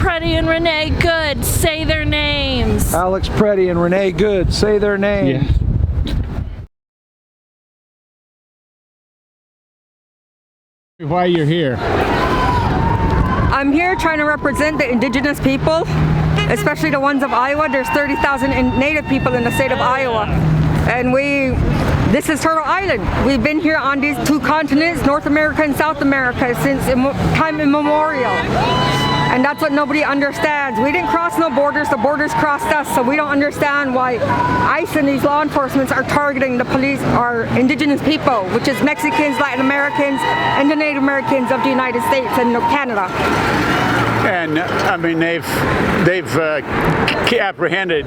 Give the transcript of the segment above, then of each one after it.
Preddy and Renee Good, say their names. Alex Preddy and Renee Good, say their names. Yeah. Why you're here? I'm here trying to represent the indigenous people, especially the ones of Iowa. There's 30,000 native people in the state of Iowa. And this is Turtle Island. We've been here on these two continents, North America and South America, since time immemorial. And that's what nobody understands. We didn't cross no borders, the borders crossed us, so we don't understand why ICE and these law enforcement are targeting the police, our indigenous people, which is Mexicans, Latin Americans, and the Native Americans of the United States and Canada. And I mean, they've apprehended,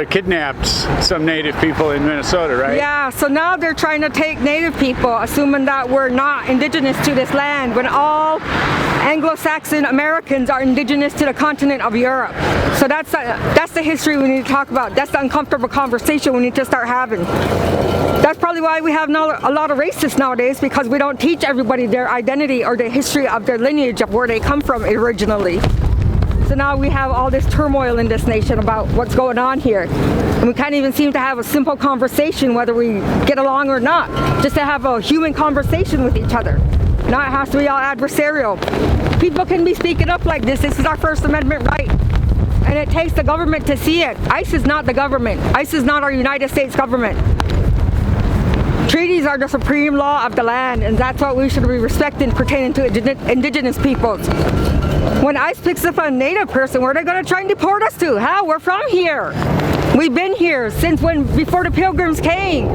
kidnapped some Native people in Minnesota, right? Yeah, so now they're trying to take Native people, assuming that we're not indigenous to this land, when all Anglo-Saxon Americans are indigenous to the continent of Europe. So that's the history we need to talk about. That's the uncomfortable conversation we need to start having. That's probably why we have a lot of racists nowadays, because we don't teach everybody their identity or the history of their lineage of where they come from originally. So now we have all this turmoil in this nation about what's going on here. And we can't even seem to have a simple conversation whether we get along or not. Just to have a human conversation with each other. Now it has to be all adversarial. People can be speaking up like this. This is our First Amendment right. And it takes the government to see it. ICE is not the government. ICE is not our United States government. Treaties are the supreme law of the land, and that's what we should be respecting pertaining to indigenous peoples. When ICE picks up a Native person, where are they going to try and deport us to? How? We're from here. We've been here since before the Pilgrims came.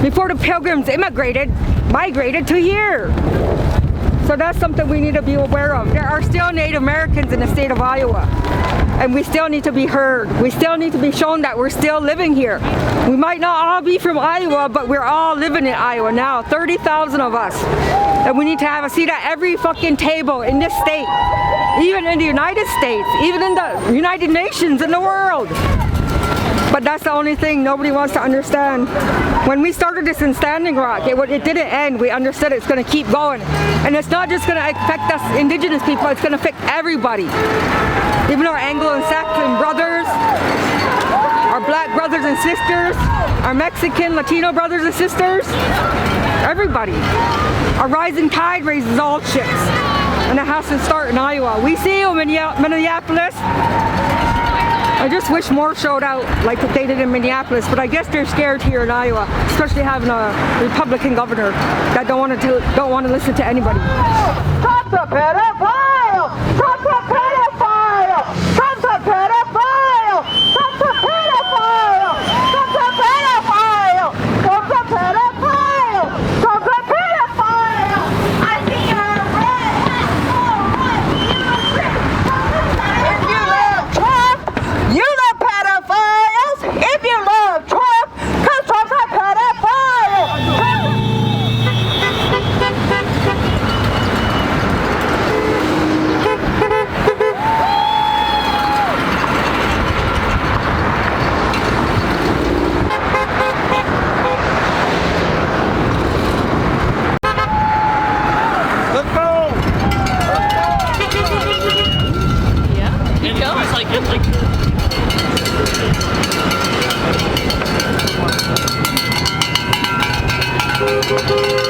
Before the Pilgrims migrated to here. So that's something we need to be aware of. There are still Native Americans in the state of Iowa, and we still need to be heard. We still need to be shown that we're still living here. We might not all be from Iowa, but we're all living in Iowa now, 30,000 of us. And we need to have a seat at every fucking table in this state, even in the United States, even in the United Nations, in the world. But that's the only thing nobody wants to understand. When we started this in Standing Rock, it didn't end. We understood it's going to keep going. And it's not just going to affect us indigenous people, it's going to affect everybody. Even our Anglo and Saxon brothers, our black brothers and sisters, our Mexican, Latino brothers and sisters, everybody. A rising tide raises all ships. And it has to start in Iowa. We see them in Minneapolis. I just wish more showed out like they did in Minneapolis, but I guess they're scared here in Iowa, especially having a Republican governor that don't want to listen to anybody. Trump's a pedophile! Trump's a pedophile! Trump's a pedophile! Trump's a pedophile! Trump's a pedophile! Trump's a pedophile! Trump's a pedophile! I see your red, if you love Trump, you the pedophiles! If you love Trump, cause Trump's a pedophile! Let's go! Yeah, keep going. Thank you.